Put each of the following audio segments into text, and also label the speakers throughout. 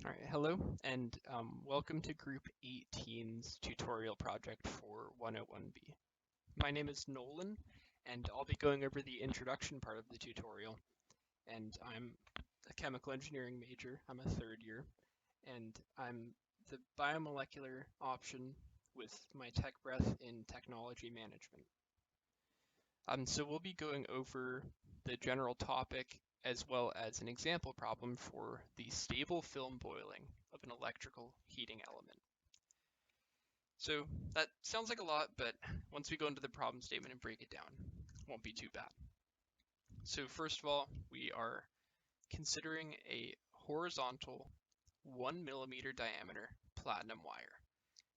Speaker 1: All right, hello, and welcome to Group 18's tutorial project for 101B. My name is Nolan, and I'll be going over the introduction part of the tutorial, and I'm a chemical engineering major. I'm a third year, and I'm the biomolecular option with my tech breadth in technology management. So we'll be going over the general topic as well as an example problem for the stable film boiling of an electrical heating element. So that sounds like a lot, but once we go into the problem statement and break it down, it won't be too bad. So first of all, we are considering a horizontal 1 millimeter diameter platinum wire.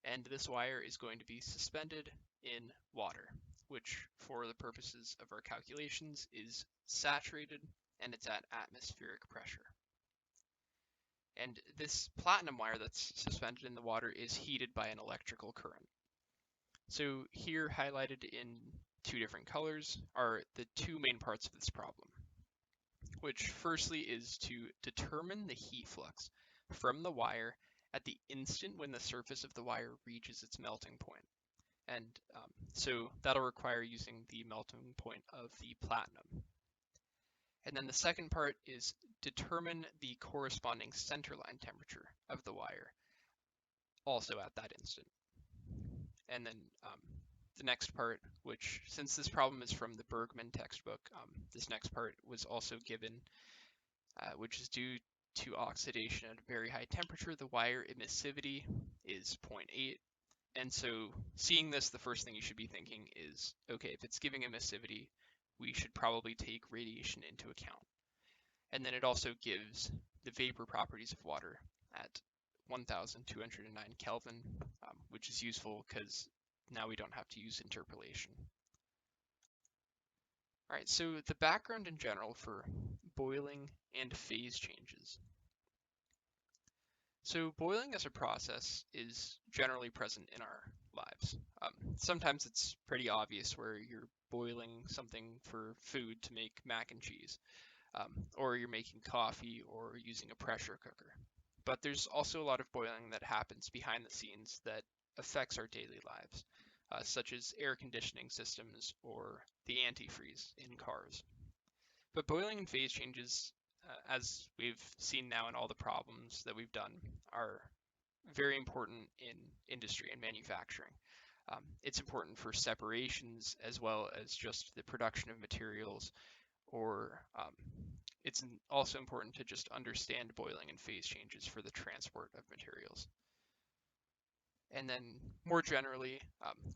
Speaker 1: And this wire is going to be suspended in water, which for the purposes of our calculations is saturated and it's at atmospheric pressure. And this platinum wire that's suspended in the water is heated by an electrical current. So here highlighted in two different colors are the two main parts of this problem, which firstly is to determine the heat flux from the wire at the instant when the surface of the wire reaches its melting point. And so that'll require using the melting point of the platinum. And then the second part is determine the corresponding centerline temperature of the wire, also at that instant. And then the next part, which since this problem is from the Bergman textbook, this next part was also given, which is due to oxidation at a very high temperature, the wire emissivity is 0.8. And so seeing this, the first thing you should be thinking is, okay, if it's giving emissivity, we should probably take radiation into account. And then it also gives the vapor properties of water at 1209 Kelvin, which is useful because now we don't have to use interpolation. All right, so the background in general for boiling and phase changes. So boiling as a process is generally present in our lives. Sometimes it's pretty obvious where you're boiling something for food to make mac and cheese, or you're making coffee or using a pressure cooker. But there's also a lot of boiling that happens behind the scenes that affects our daily lives, such as air conditioning systems or the antifreeze in cars. But boiling and phase changes, as we've seen now in all the problems that we've done, are very important in industry and manufacturing. It's important for separations as well as just the production of materials, or it's also important to just understand boiling and phase changes for the transport of materials. And then more generally,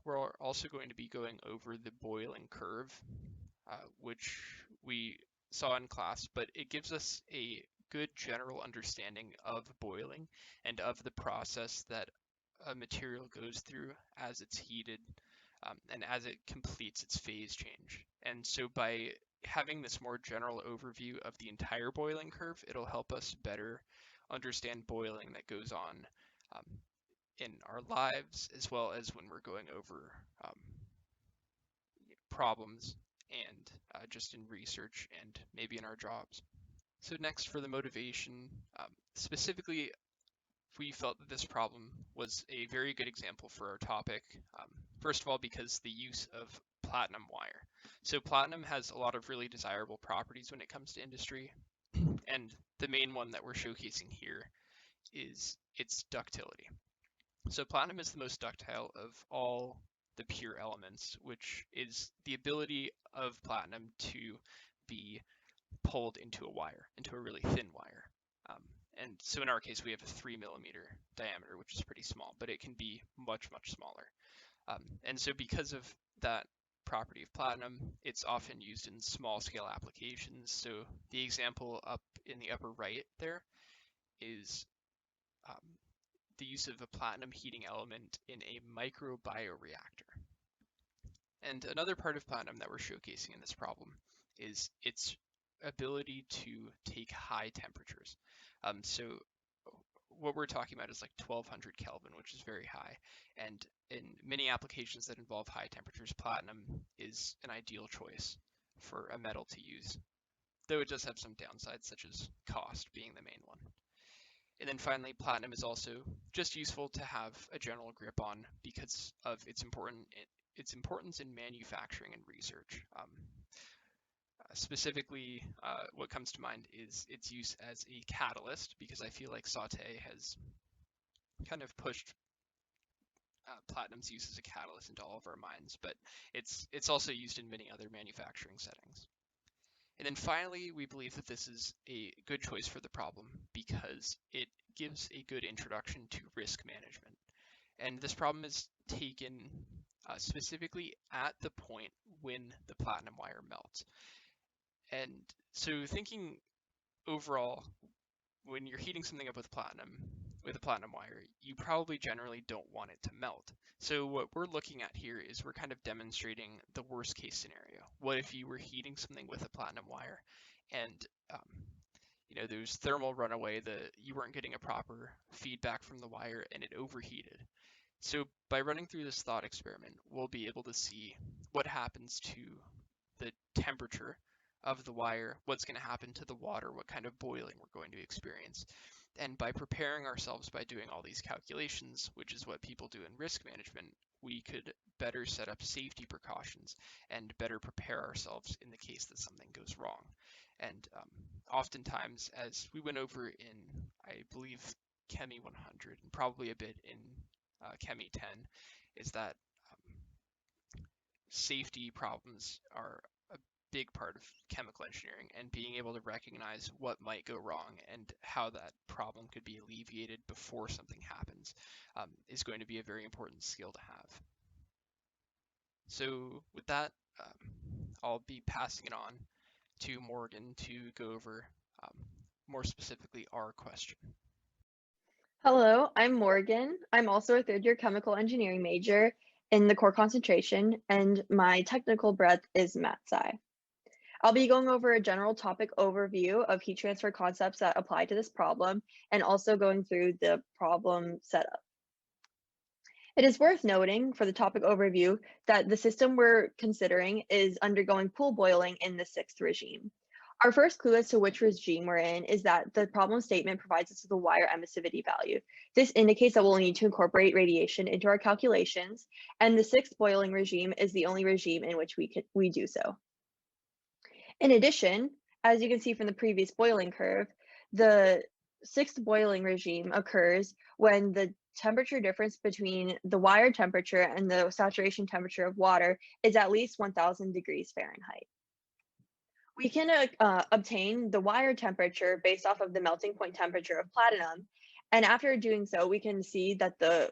Speaker 1: we're also going to be going over the boiling curve, which we saw in class, but it gives us a good general understanding of boiling and of the process that a material goes through as it's heated and as it completes its phase change. And so by having this more general overview of the entire boiling curve, it'll help us better understand boiling that goes on in our lives, as well as when we're going over problems and just in research and maybe in our jobs. So next, for the motivation, specifically, we felt that this problem was a very good example for our topic. First of all, because the use of platinum wire. So platinum has a lot of really desirable properties when it comes to industry, and the main one that we're showcasing here is its ductility. So platinum is the most ductile of all the pure elements, which is the ability of platinum to be pulled into a wire, into a really thin wire. And so in our case, we have a 3 millimeter diameter, which is pretty small, but it can be much, much smaller. And so because of that property of platinum, it's often used in small scale applications. So the example up in the upper right there is the use of a platinum heating element in a microbioreactor. And another part of platinum that we're showcasing in this problem is its ability to take high temperatures. So what we're talking about is like 1200 Kelvin, which is very high. And in many applications that involve high temperatures, platinum is an ideal choice for a metal to use, though it does have some downsides, such as cost being the main one. And then finally, platinum is also just useful to have a general grip on because of its importance in manufacturing and research. Specifically, what comes to mind is its use as a catalyst, because I feel like Sauté has kind of pushed platinum's use as a catalyst into all of our minds, but it's also used in many other manufacturing settings. And then finally, we believe that this is a good choice for the problem because it gives a good introduction to risk management. And this problem is taken specifically at the point when the platinum wire melts. And so thinking overall, when you're heating something up with a platinum wire, you probably generally don't want it to melt. So what we're looking at here is we're kind of demonstrating the worst case scenario. What if you were heating something with a platinum wire and there was thermal runaway, you weren't getting a proper feedback from the wire and it overheated. So by running through this thought experiment, we'll be able to see what happens to the temperature of the wire, what's going to happen to the water, what kind of boiling we're going to experience. And by preparing ourselves by doing all these calculations, which is what people do in risk management, we could better set up safety precautions and better prepare ourselves in the case that something goes wrong. And oftentimes, as we went over in, I believe, Chemi 100, and probably a bit in Chemi 10, is that safety problems are a big part of chemical engineering, and being able to recognize what might go wrong and how that problem could be alleviated before something happens is going to be a very important skill to have. So with that, I'll be passing it on to Morgan to go over more specifically our question.
Speaker 2: Hello, I'm Morgan. I'm also a third year chemical engineering major in the core concentration, and my technical breadth is Mat Sci. I'll be going over a general topic overview of heat transfer concepts that apply to this problem, and also going through the problem setup. It is worth noting for the topic overview that the system we're considering is undergoing pool boiling in the 6th regime. Our first clue as to which regime we're in is that the problem statement provides us with a wire emissivity value. This indicates that we'll need to incorporate radiation into our calculations, and the 6th boiling regime is the only regime in which we do so. In addition, as you can see from the previous boiling curve, the 6th boiling regime occurs when the temperature difference between the wire temperature and the saturation temperature of water is at least 1000 degrees Fahrenheit. We can obtain the wire temperature based off of the melting point temperature of platinum. And after doing so, we can see that the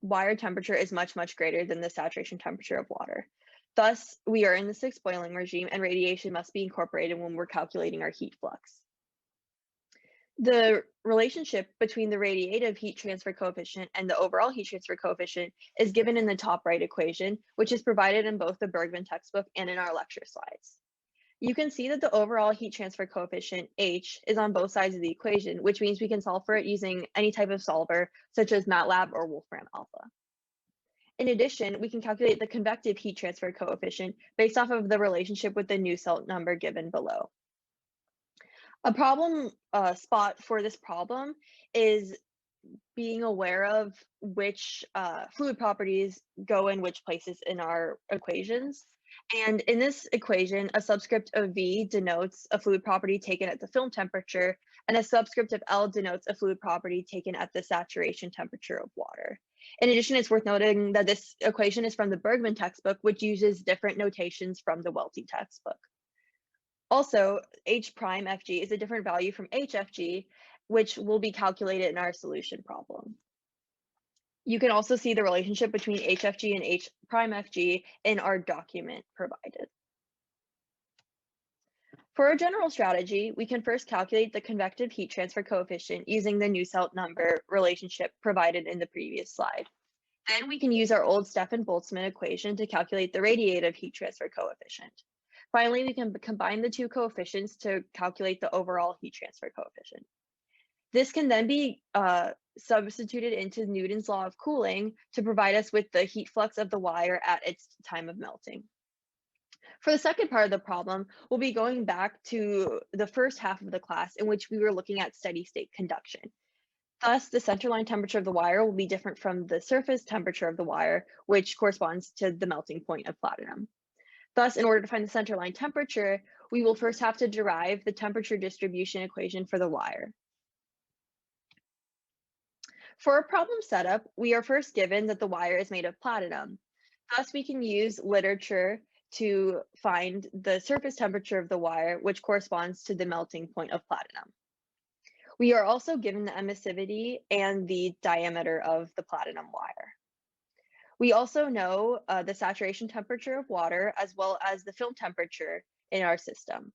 Speaker 2: wire temperature is much, much greater than the saturation temperature of water. Thus, we are in the 6th boiling regime, and radiation must be incorporated when we're calculating our heat flux. The relationship between the radiative heat transfer coefficient and the overall heat transfer coefficient is given in the top right equation, which is provided in both the Bergman textbook and in our lecture slides. You can see that the overall heat transfer coefficient, H, is on both sides of the equation, which means we can solve for it using any type of solver, such as MATLAB or Wolfram Alpha. In addition, we can calculate the convective heat transfer coefficient based off of the relationship with the Nusselt number given below. A problem spot for this problem is being aware of which fluid properties go in which places in our equations. And in this equation, a subscript of V denotes a fluid property taken at the film temperature, and a subscript of L denotes a fluid property taken at the saturation temperature of water. In addition, it's worth noting that this equation is from the Bergman textbook, which uses different notations from the Welty textbook. Also, H prime Fg is a different value from HFG, which will be calculated in our solution problem. You can also see the relationship between HFG and H prime Fg in our document provided. For a general strategy, we can first calculate the convective heat transfer coefficient using the Nusselt number relationship provided in the previous slide. Then we can use our old Stefan-Boltzmann equation to calculate the radiative heat transfer coefficient. Finally, we can combine the two coefficients to calculate the overall heat transfer coefficient. This can then be substituted into Newton's law of cooling to provide us with the heat flux of the wire at its time of melting. For the second part of the problem, we'll be going back to the first half of the class in which we were looking at steady state conduction. Thus, the centerline temperature of the wire will be different from the surface temperature of the wire, which corresponds to the melting point of platinum. Thus, in order to find the centerline temperature, we will first have to derive the temperature distribution equation for the wire. For a problem setup, we are first given that the wire is made of platinum. Thus, we can use literature to find the surface temperature of the wire, which corresponds to the melting point of platinum. We are also given the emissivity and the diameter of the platinum wire. We also know the saturation temperature of water as well as the film temperature in our system.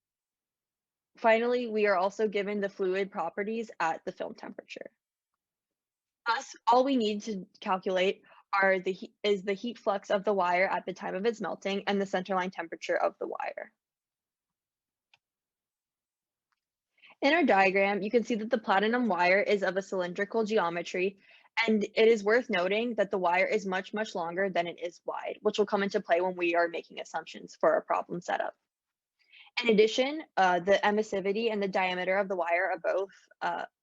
Speaker 2: Finally, we are also given the fluid properties at the film temperature. Thus, all we need to calculate is the heat flux of the wire at the time of its melting and the centerline temperature of the wire. In our diagram, you can see that the platinum wire is of a cylindrical geometry, and it is worth noting that the wire is much, much longer than it is wide, which will come into play when we are making assumptions for our problem setup. In addition, the emissivity and the diameter of the wire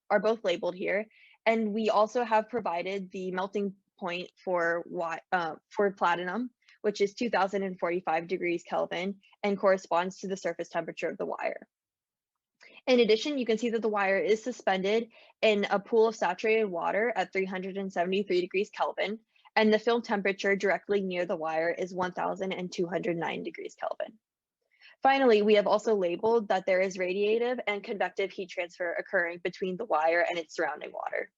Speaker 2: are both labeled here, and we also have provided the melting point for platinum, which is 2045 degrees Kelvin and corresponds to the surface temperature of the wire. In addition, you can see that the wire is suspended in a pool of saturated water at 373 degrees Kelvin, and the film temperature directly near the wire is 1209 degrees Kelvin. Finally, we have also labeled that there is radiative and convective heat transfer occurring between the wire and its surrounding water.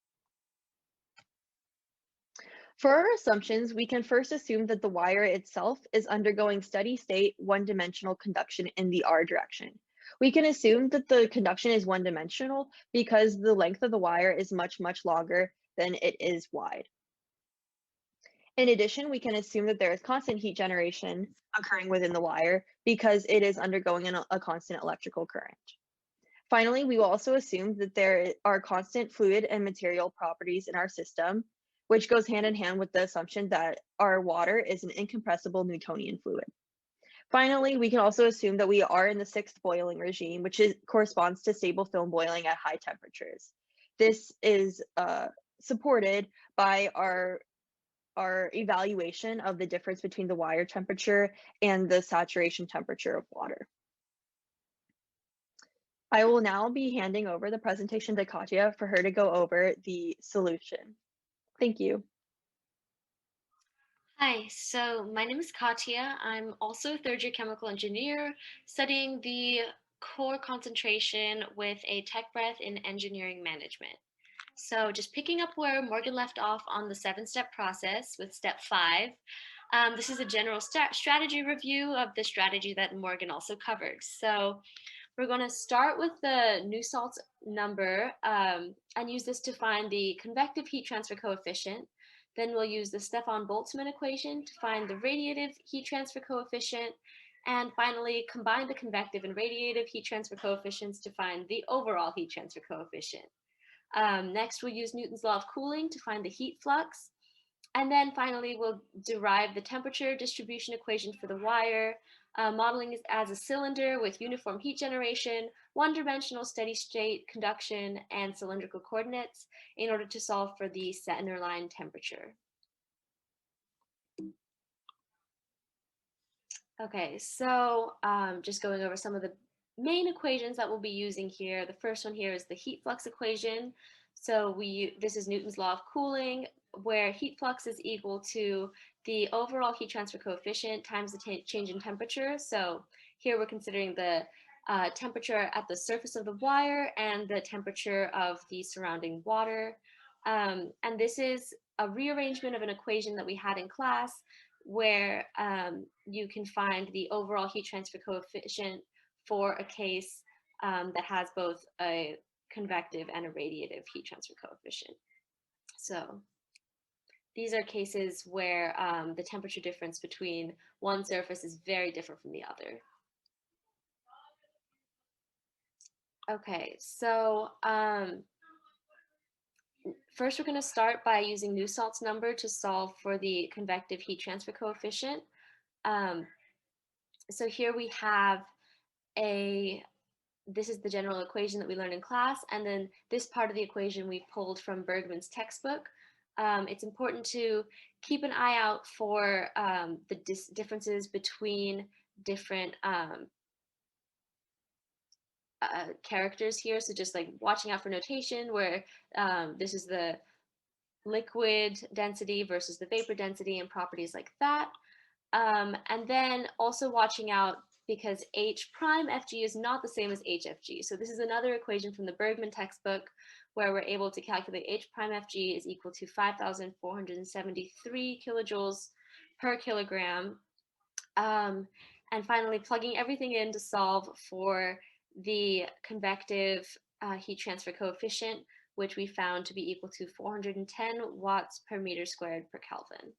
Speaker 2: For our assumptions, we can first assume that the wire itself is undergoing steady state one-dimensional conduction in the R direction. We can assume that the conduction is one-dimensional because the length of the wire is much, much longer than it is wide. In addition, we can assume that there is constant heat generation occurring within the wire because it is undergoing a constant electrical current. Finally, we will also assume that there are constant fluid and material properties in our system, which goes hand in hand with the assumption that our water is an incompressible Newtonian fluid. Finally, we can also assume that we are in the sixth boiling regime, which corresponds to stable film boiling at high temperatures. This is supported by our evaluation of the difference between the wire temperature and the saturation temperature of water. I will now be handing over the presentation to Katya for her to go over the solution. Thank you.
Speaker 3: Hi, so my name is Katya. I'm also a third-year chemical engineer studying the core concentration with a tech breadth in engineering management. So just picking up where Morgan left off on the 7-step process with step 5, this is a general strategy review of the strategy that Morgan also covered. So we're going to start with the Nussalt's number and use this to find the convective heat transfer coefficient. Then we'll use the Stefan-Boltzmann equation to find the radiative heat transfer coefficient. And finally, combine the convective and radiative heat transfer coefficients to find the overall heat transfer coefficient. Next, we'll use Newton's law of cooling to find the heat flux. And then finally, we'll derive the temperature distribution equation for the wire, modeling it as a cylinder with uniform heat generation, one-dimensional steady state conduction, and cylindrical coordinates in order to solve for the centerline temperature. Okay, so just going over some of the main equations that we'll be using here. The first one here is the heat flux equation. So this is Newton's law of cooling, where heat flux is equal to the overall heat transfer coefficient times the change in temperature. So here we're considering the temperature at the surface of the wire and the temperature of the surrounding water. And this is a rearrangement of an equation that we had in class where you can find the overall heat transfer coefficient for a case that has both a convective and a radiative heat transfer coefficient. So these are cases where the temperature difference between one surface is very different from the other. Okay, so first we're going to start by using Nussalt's number to solve for the convective heat transfer coefficient. So here we have this is the general equation that we learned in class. And then this part of the equation we pulled from Bergman's textbook. It's important to keep an eye out for the differences between different characters here. So just like watching out for notation where this is the liquid density versus the vapor density and properties like that. And then also watching out because H prime Fg is not the same as HFG. So this is another equation from the Bergman textbook where we're able to calculate H prime Fg is equal to 5,473 kilojoules per kilogram. And finally, plugging everything in to solve for the convective heat transfer coefficient, which we found to be equal to 410 watts per meter squared per Kelvin.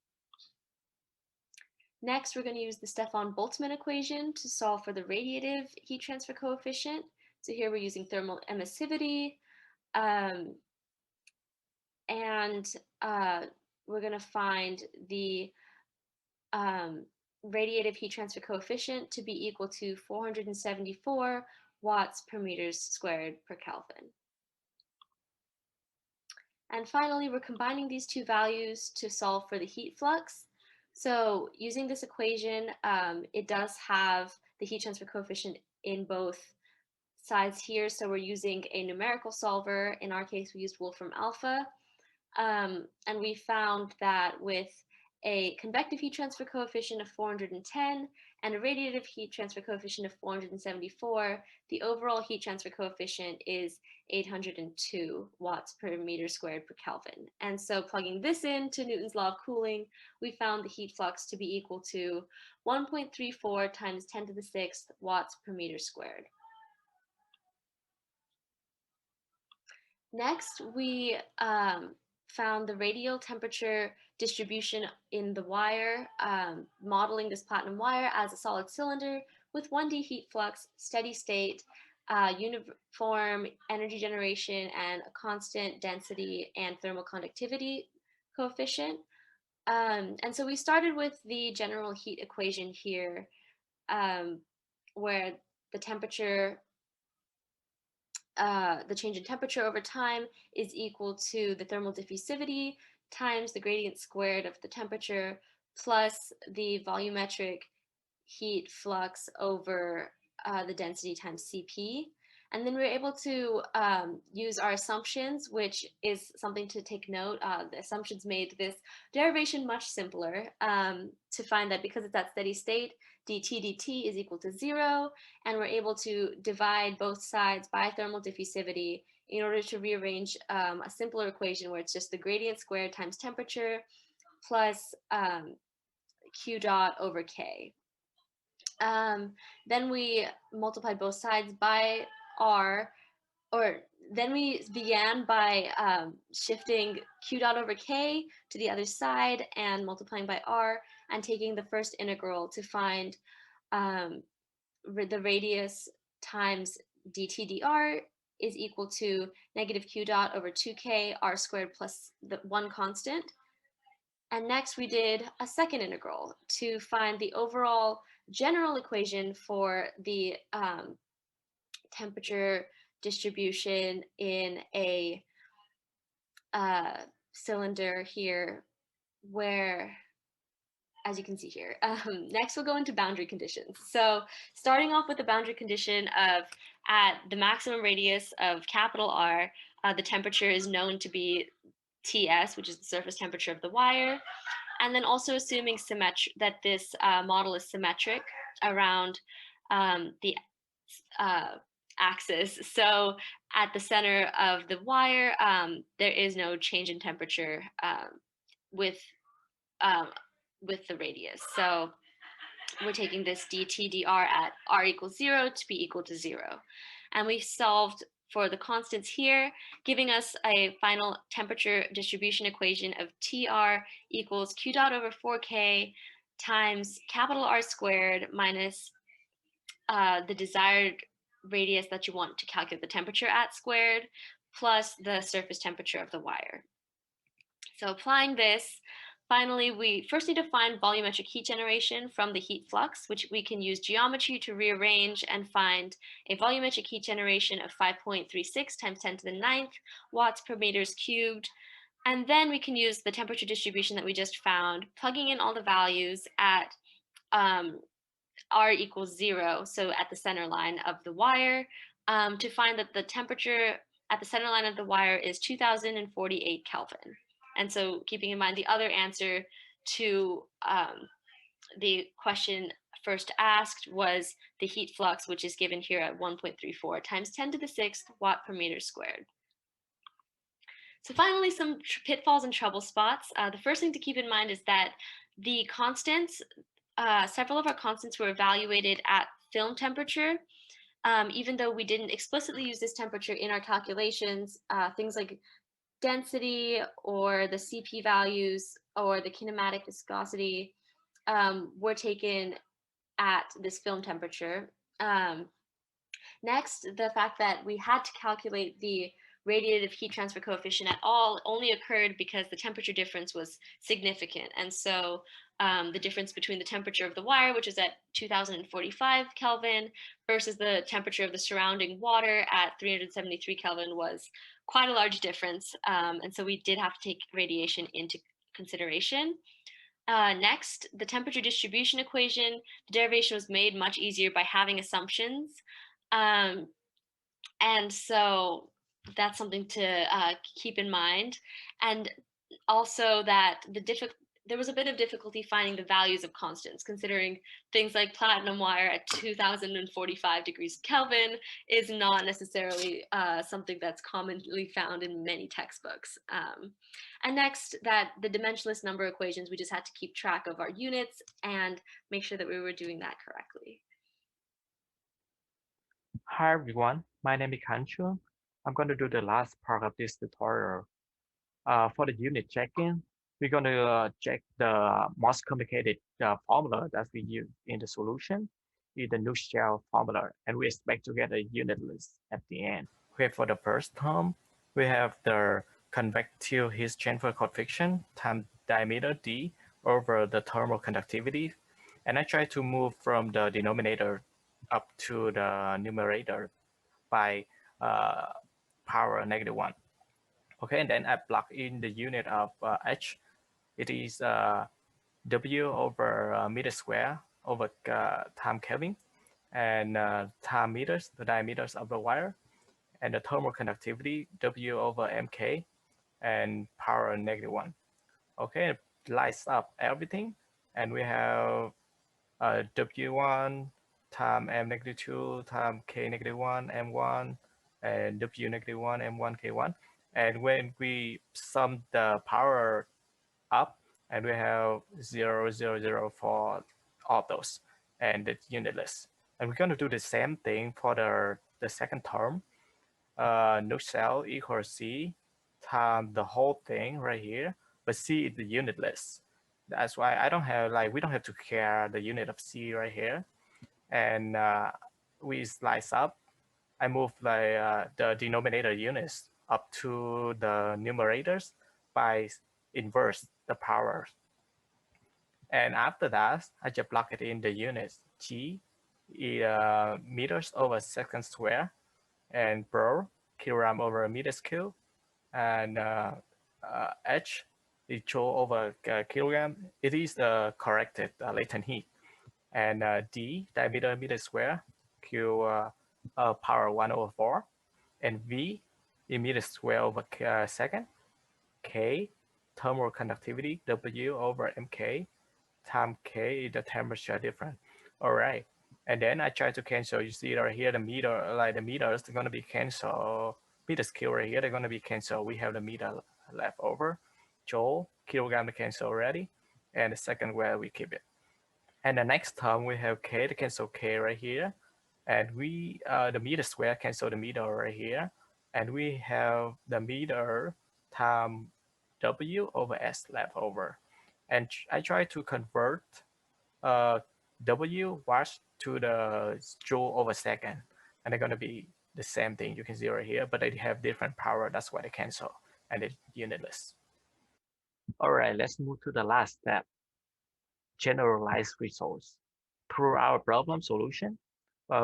Speaker 3: Next, we're going to use the Stefan-Boltzmann equation to solve for the radiative heat transfer coefficient. So here we're using thermal emissivity, and we're going to find the radiative heat transfer coefficient to be equal to 474 watts per meters squared per Kelvin. And finally, we're combining these two values to solve for the heat flux. So using this equation, it does have the heat transfer coefficient in both sides here. So we're using a numerical solver. In our case, we used Wolfram alpha. And we found that with a convective heat transfer coefficient of 410 and a radiative heat transfer coefficient of 474, the overall heat transfer coefficient is 802 watts per meter squared per Kelvin. And so plugging this into Newton's law of cooling, we found the heat flux to be equal to 1.34 times 10 to the 6th watts per meter squared. Next, we found the radial temperature distribution in the wire, modeling this platinum wire as a solid cylinder with 1D heat flux, steady state, uniform energy generation, and a constant density and thermal conductivity coefficient. And so we started with the general heat equation here, where the temperature the change in temperature over time is equal to the thermal diffusivity times the gradient squared of the temperature plus the volumetric heat flux over the density times Cp. And then we're able to use our assumptions, which is something to take note. The assumptions made this derivation much simpler to find that because it's at steady state, dt dt is equal to 0, and we're able to divide both sides by thermal diffusivity in order to rearrange a simpler equation where it's just the gradient squared times temperature plus q dot over k. Then we multiplied both sides by r, or then we began by shifting q dot over k to the other side and multiplying by r and taking the first integral to find the radius times dt dr is equal to negative q dot over 2k r squared plus the one constant. And next we did a second integral to find the overall general equation for the temperature distribution in a cylinder here, where, as you can see here, next we'll go into boundary conditions. So starting off with the boundary condition of at the maximum radius of capital R, the temperature is known to be Ts, which is the surface temperature of the wire. And then also assuming that this model is symmetric around the axis. So at the center of the wire, there is no change in temperature with the radius. So we're taking this dt dr at r equals 0 to be equal to 0. And we solved for the constants here, giving us a final temperature distribution equation of Tr equals Q dot over 4K times capital R squared minus the desired radius that you want to calculate the temperature at squared plus the surface temperature of the wire. So applying this, Finally, we first need to find volumetric heat generation from the heat flux, which we can use geometry to rearrange and find a volumetric heat generation of 5.36 times 10 to the ninth watts per meters cubed. And then we can use the temperature distribution that we just found, plugging in all the values at R equals 0, so at the center line of the wire, to find that the temperature at the center line of the wire is 2048 Kelvin. And so keeping in mind the other answer to the question first asked was the heat flux, which is given here at 1.34 times 10 to the sixth watt per meter squared. So finally, some pitfalls and trouble spots. The first thing to keep in mind is that the constants, several of our constants were evaluated at film temperature. Even though we didn't explicitly use this temperature in our calculations, things like density or the CP values or the kinematic viscosity were taken at this film temperature. Next, the fact that we had to calculate the radiative heat transfer coefficient at all only occurred because the temperature difference was significant. And so the difference between the temperature of the wire, which is at 2045 Kelvin, versus the temperature of the surrounding water at 373 Kelvin was quite a large difference. And so we did have to take radiation into consideration. Next, the temperature distribution equation, the derivation was made much easier by having assumptions. And so that's something to keep in mind. And also that there was a bit of difficulty finding the values of constants, considering things like platinum wire at 2045 degrees Kelvin is not necessarily something that's commonly found in many textbooks. And next, that the dimensionless number equations, we just had to keep track of our units and make sure that we were doing that correctly.
Speaker 4: Hi everyone, my name is Kanchu. I'm going to do the last part of this tutorial. For the unit checking, we're going to check the most complicated formula that we use in the solution, is the Nussbaum formula, and we expect to get a unit list at the end. Okay, for the first term, we have the convective heat transfer coefficient times diameter d over the thermal conductivity, and I try to move from the denominator up to the numerator by power -1. Okay, and then I plug in the unit of H. It is W over meter square over time Kelvin, and time meters, the diameters of the wire, and the thermal conductivity, W over mk, and power -1. Okay, it lights up everything, and we have W1 time m-2 time k-1 m1 and W-1 m1 k1. And when we sum the power up, and we have 0, 0, 0 for all those, and it's unitless. And we're going to do the same thing for the second term. Nussbaum equals C times the whole thing right here, but C is the unitless. That's why I don't have, like, we don't have to care the unit of C right here. And we slice up. I move the denominator units up to the numerators by inverse the powers. And after that, I just plug it in the units. G is meters over second square, and per kilogram over meters cube, and H is joule over kilogram. It is the corrected latent heat, and D diameter meter square, Q power 1/4, and V is meter square over second, K thermal conductivity, W over mk, time K is the temperature difference. All right. And then I try to cancel. You see right here, the meter, like the meters, they're going to be canceled. Meter scale right here, they're going to be canceled. We have the meter left over. Joule, kilogram to cancel already. And the second where we keep it. And the next term, we have K to cancel K right here. And we, the meter square cancel the meter right here. And we have the meter time W over S left over. And I try to convert W watts to the joule over second, and they're going to be the same thing you can see right here, but they have different power. That's why they cancel, and it's unitless. All right, let's move to the last step, generalized results. Through our problem solution,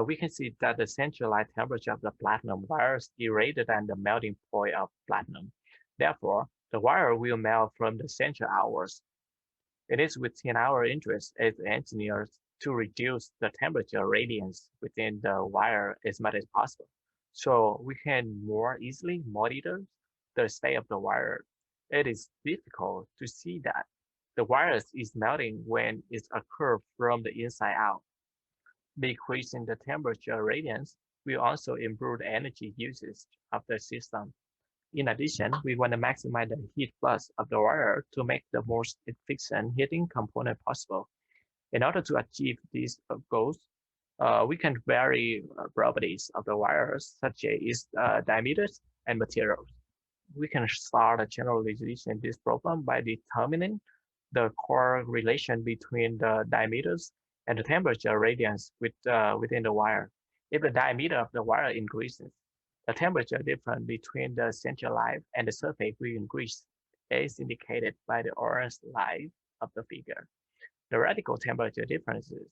Speaker 4: we can see that the centralized temperature of the platinum wires is greater than the melting point of platinum. Therefore, the wire will melt from the central outwards. It is within our interest as engineers to reduce the temperature radiance within the wire as much as possible, so we can more easily monitor the state of the wire. It is difficult to see that the wire is melting when it occurs from the inside out. Decreasing the temperature radiance will also improve the energy usage of the system. In addition, we want to maximize the heat flux of the wire to make the most efficient heating component possible. In order to achieve these goals, we can vary properties of the wires, such as its diameters and materials. We can start a generalization of this problem by determining the correlation between the diameters and the temperature radiance within the wire. If the diameter of the wire increases, the temperature difference between the central line and the surface will increase, as indicated by the orange line of the figure. The radical temperature differences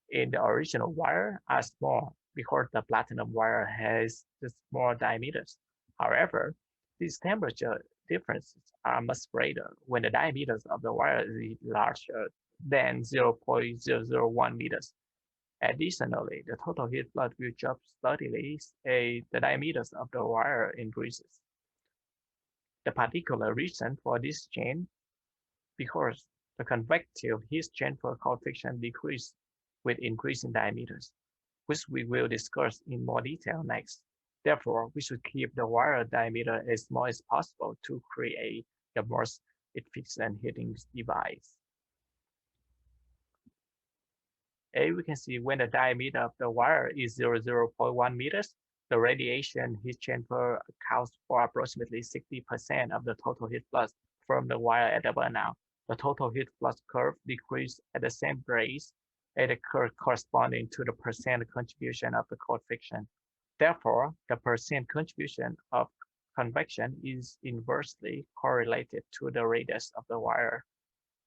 Speaker 4: in the original wire are small because the platinum wire has the small diameters. However, these temperature differences are much greater when the diameters of the wire is larger than 0.001 meters. Additionally, the total heat flood will drop slightly as the diameters of the wire increases. The particular reason for this change because the convective heat transfer coefficient decreases with increasing diameters, which we will discuss in more detail next. Therefore, we should keep the wire diameter as small as possible to create the most efficient heating device. As we can see, when the diameter of the wire is 0.1 meters, the radiation heat transfer accounts for approximately 60% of the total heat flux from the wire at the burnout. The total heat flux curve decreases at the same rate as the curve corresponding to the percent contribution of the coefficient. Therefore, the percent contribution of convection is inversely correlated to the radius of the wire.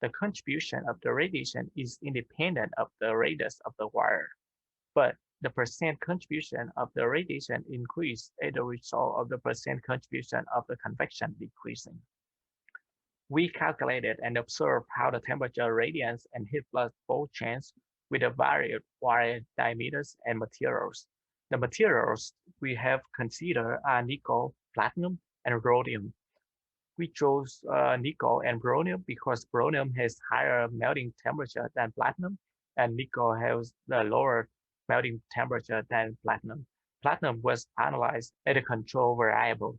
Speaker 4: The contribution of the radiation is independent of the radius of the wire, but the percent contribution of the radiation increases as a result of the percent contribution of the convection decreasing. We calculated and observed how the temperature, radiance, and heat flux both change with the varied wire diameters and materials. The materials we have considered are nickel, platinum, and rhodium. We chose nickel and bronze because bronze has higher melting temperature than platinum, and nickel has the lower melting temperature than platinum. Platinum was analyzed as a control variable.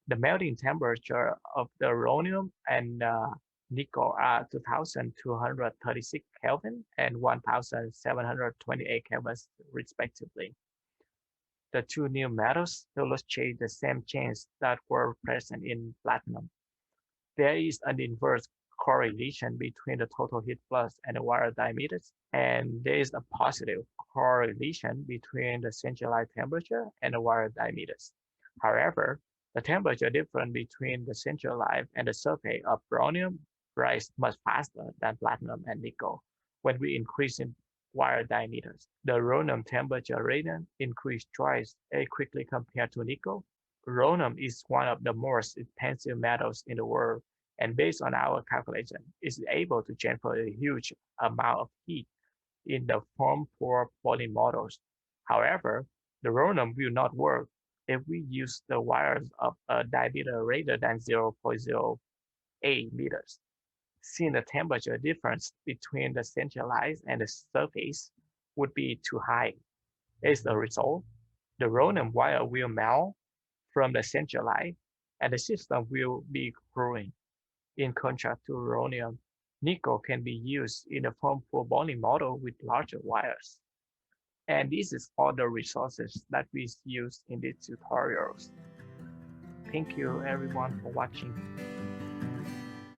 Speaker 4: The melting temperature of the rhodium and nickel are 2236 Kelvin and 1728 Kelvin respectively. The two new metals illustrate the same changes that were present in platinum. There is an inverse correlation between the total heat flux and the wire diameters, and there is a positive correlation between the centralized temperature and the wire diameters. However, the temperature difference between the centralized and the surface of bronze rises much faster than platinum and nickel when we increase in wire diameters. The rhodium temperature gradient increased twice as quickly compared to nickel. Rhodium is one of the most expensive metals in the world, and based on our calculation, is able to generate a huge amount of heat in the form for boiling models. However, the rhodium will not work if we use the wires of a diameter greater than 0.08 meters. Since the temperature difference between the centralized and the surface would be too high. As a result, the rhodium wire will melt from the centralized and the system will be growing. In contrast to rhodium, nickel can be used in a form for bonding model with larger wires. And this is all the resources that we use in these tutorials. Thank you everyone for watching.